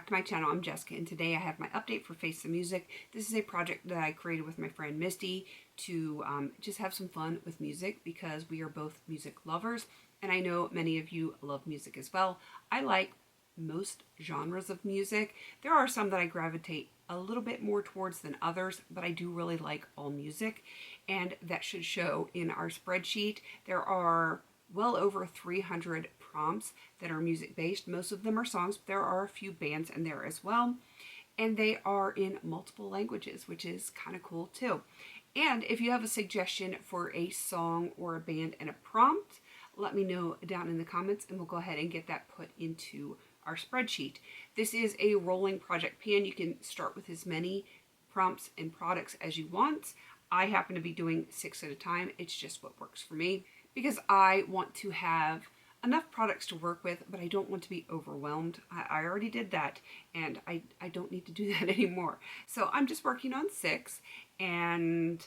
back to my channel. I'm Jessica, and today I have my update for Face the Music. This is a project that I created with my friend Misty to just have some fun with music because we are both music lovers, and I know many of you love music as well. I like most genres of music. There are some that I gravitate a little bit more towards than others, but I do really like all music, and that should show in our spreadsheet. There are well over 300 prompts that are music based. Most of them are songs, but there are a few bands in there as well. And they are in multiple languages, which is kind of cool too. And if you have a suggestion for a song or a band and a prompt, let me know down in the comments and we'll go ahead and get that put into our spreadsheet. This is a rolling project pan. You can start with as many prompts and products as you want. I happen to be doing 6 at a time. It's just what works for me, because I want to have enough products to work with, but I don't want to be overwhelmed. I already did that, and I don't need to do that anymore. So I'm just working on 6, and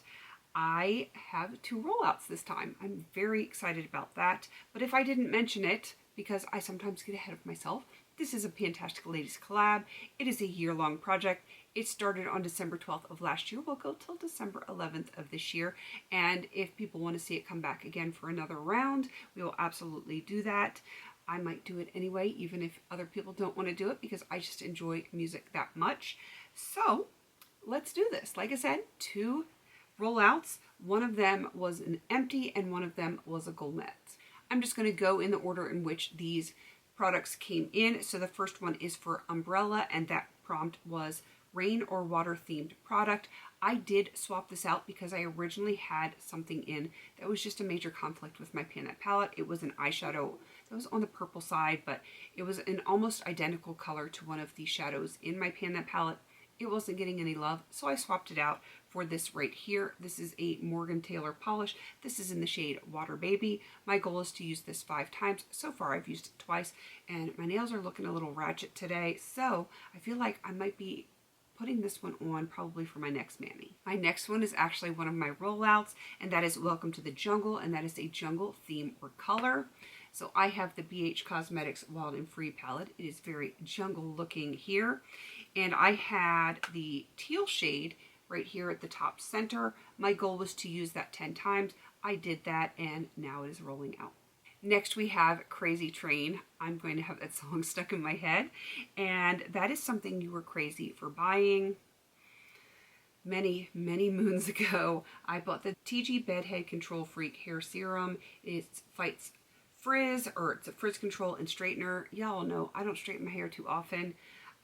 I have 2 rollouts this time. I'm very excited about that. But if I didn't mention it, because I sometimes get ahead of myself, this is a Fantastic Ladies collab. It is a year-long project. It started on December 12th of last year. We'll go till December 11th of this year. And if people want to see it come back again for another round, we will absolutely do that. I might do it anyway, even if other people don't want to do it, because I just enjoy music that much. So let's do this. Like I said, 2 rollouts. One of them was an empty and one of them was a gourmet. I'm just going to go in the order in which these products came in. So the first one is for umbrella, and that prompt was rain or water themed product. I did swap this out because I originally had something in that was just a major conflict with my Pan That palette. It was an eyeshadow that was on the purple side, but it was an almost identical color to one of the shadows in my Pan That palette. It wasn't getting any love, so I swapped it out for this right here. This is a Morgan Taylor polish. This is in the shade Water Baby. My goal is to use this 5 times. So far I've used it twice, and my nails are looking a little ratchet today, so I feel like I might be putting this one on probably for my next Mammy. My next one is actually one of my rollouts, and that is Welcome to the Jungle, and that is a jungle theme or color. So I have the BH Cosmetics Wild and Free palette. It is very jungle looking here. And I had the teal shade right here at the top center. My goal was to use that 10 times. I did that, and now it is rolling out. Next we have Crazy Train. I'm going to have that song stuck in my head, and that is something you were crazy for buying. Many moons ago, I bought the TG Bedhead Control Freak Hair Serum. It fights frizz, or it's a frizz control and straightener. Y'all know I don't straighten my hair too often.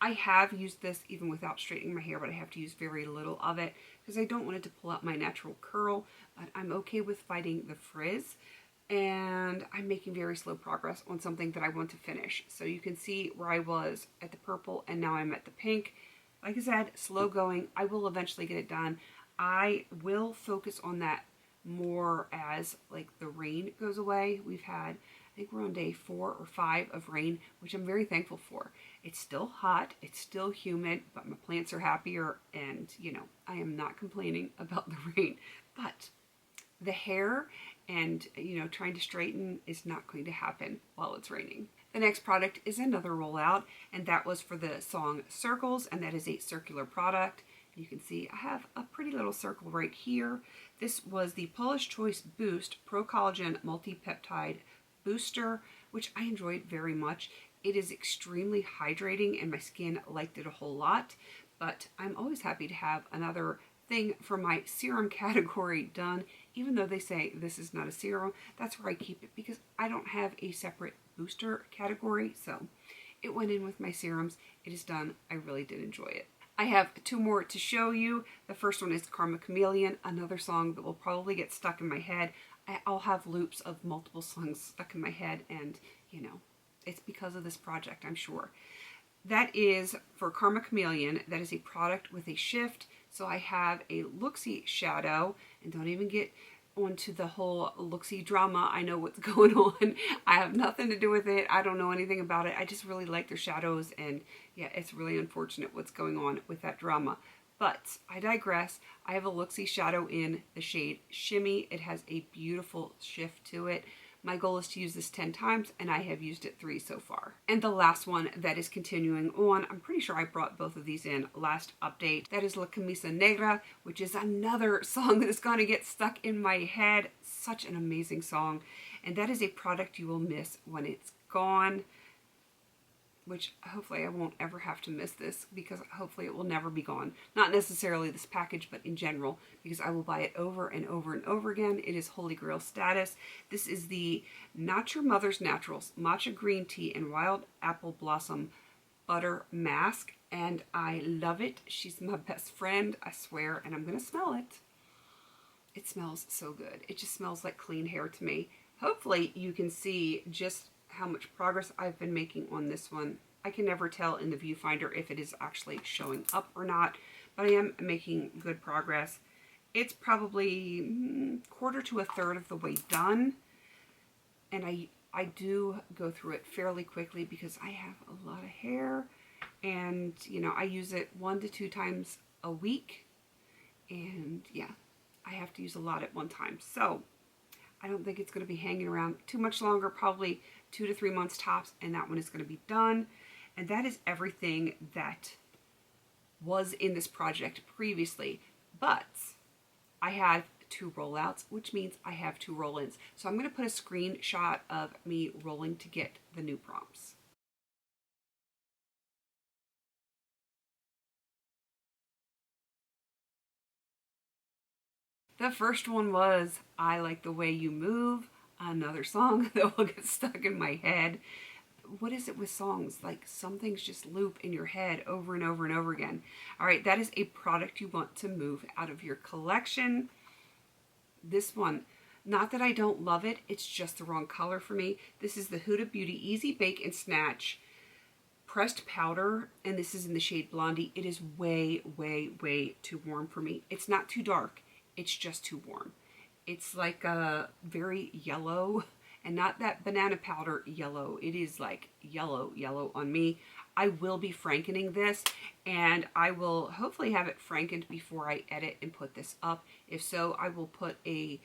I have used this even without straightening my hair, but I have to use very little of it because I don't want it to pull out my natural curl, but I'm okay with fighting the frizz. And I'm making very slow progress on something that I want to finish. So you can see where I was at the purple and now I'm at the pink. Like I said, slow going. I will eventually get it done. I will focus on that more as like the rain goes away. We've had, I think we're on day 4 or 5 of rain, which I'm very thankful for. It's still hot, it's still humid, but my plants are happier, and you know, I am not complaining about the rain. But the hair and, you know, trying to straighten is not going to happen while it's raining. The next product is another rollout, and that was for the song Circles, and that is a circular product. You can see I have a pretty little circle right here. This was the Paula's Choice Boost Pro Collagen Multi-Peptide Booster, which I enjoyed very much. It is extremely hydrating, and my skin liked it a whole lot, but I'm always happy to have another thing for my serum category done. Even though they say this is not a serum, that's where I keep it because I don't have a separate booster category. So it went in with my serums. It is done. I really did enjoy it. I have 2 more to show you. The first one is Karma Chameleon, another song that will probably get stuck in my head. I'll have loops of multiple songs stuck in my head, and you know, it's because of this project, I'm sure. That is for Karma Chameleon. That is a product with a shift. So I have a Looksy shadow, and don't even get onto the whole Looksy drama. I know what's going on. I have nothing to do with it. I don't know anything about it. I just really like their shadows, and yeah, it's really unfortunate what's going on with that drama. But I digress. I have a Looksy shadow in the shade Shimmy. It has a beautiful shift to it. My goal is to use this 10 times, and I have used it 3 so far. And the last one that is continuing on, I'm pretty sure I brought both of these in last update. That is La Camisa Negra, which is another song that is going to get stuck in my head. Such an amazing song. And that is a product you will miss when it's gone, which hopefully I won't ever have to miss this, because hopefully it will never be gone. Not necessarily this package, but in general, because I will buy it over and over and over again. It is Holy Grail status. This is the Not Your Mother's Naturals Matcha Green Tea and Wild Apple Blossom Butter Mask, and I love it. She's my best friend, I swear, and I'm gonna smell it. It smells so good. It just smells like clean hair to me. Hopefully you can see just how much progress I've been making on this one. I can never tell in the viewfinder if it is actually showing up or not, but I am making good progress. It's probably quarter to a third of the way done, and I do go through it fairly quickly because I have a lot of hair, and you know, I use it 1 to 2 times a week, and yeah, I have to use a lot at one time. So I don't think it's going to be hanging around too much longer, probably 2 to 3 months tops, and that one is going to be done. And that is everything that was in this project previously. But I had 2 rollouts, which means I have 2 roll-ins. So I'm going to put a screenshot of me rolling to get the new prompts. The first one was I Like the Way You Move, another song that will get stuck in my head. What is it with songs? Like, some things just loop in your head over and over and over again. All right, that is a product you want to move out of your collection. This one, not that I don't love it, it's just the wrong color for me. This is the Huda Beauty Easy Bake and Snatch pressed powder, and this is in the shade Blondie. It is way, way, way too warm for me. It's not too dark. It's just too warm. It's like a very yellow, and not that banana powder yellow. It is like yellow, yellow on me. I will be frankening this, and I will hopefully have it frankened before I edit and put this up. If so, I will put a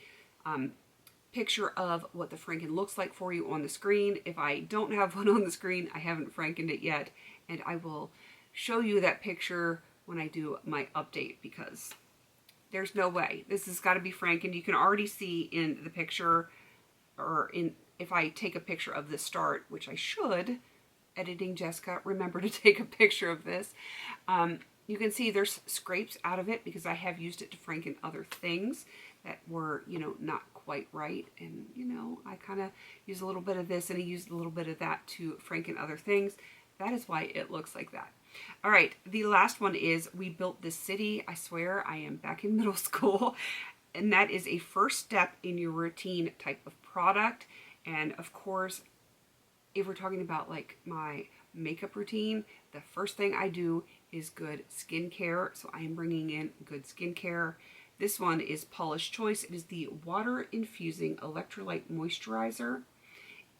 picture of what the franken looks like for you on the screen. If I don't have one on the screen, I haven't frankened it yet, and I will show you that picture when I do my update, because there's no way. This has got to be frankened. You can already see in the picture, or in if I take a picture of the start, which I should, editing Jessica, remember to take a picture of this. You can see there's scrapes out of it because I have used it to franken other things that were, you know, not quite right. And, you know, I kind of use a little bit of this and I used a little bit of that to franken other things. That is why it looks like that. All right, the last one is We Built This City. I swear I am back in middle school. And that is a first step in your routine type of product. And of course, if we're talking about like my makeup routine, the first thing I do is good skincare. So I am bringing in good skincare. This one is Paula's Choice. It is the Water Infusing Electrolyte Moisturizer.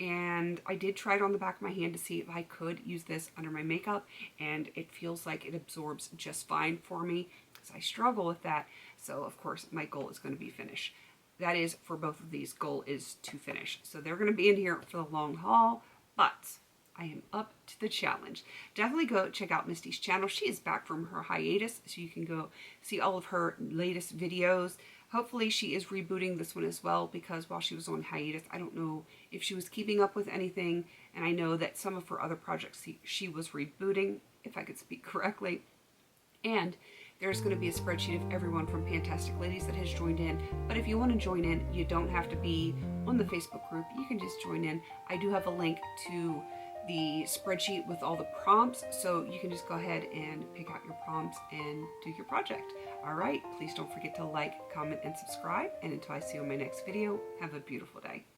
And I did try it on the back of my hand to see if I could use this under my makeup, and it feels like it absorbs just fine for me, because I struggle with that. So of course my goal is going to be finish. That is, for both of these, goal is to finish. So they're going to be in here for the long haul, but I am up to the challenge. Definitely go check out Misty's channel. She is back from her hiatus, so you can go see all of her latest videos. Hopefully she is rebooting this one as well, because while she was on hiatus, I don't know if she was keeping up with anything, and I know that some of her other projects she was rebooting, if I could speak correctly. And there's going to be a spreadsheet of everyone from Fantastic Ladies that has joined in. But if you want to join in, you don't have to be on the Facebook group. You can just join in. I do have a link to the spreadsheet with all the prompts, so you can just go ahead and pick out your prompts and do your project. All right, please don't forget to like, comment, and subscribe. And until I see you in my next video, have a beautiful day.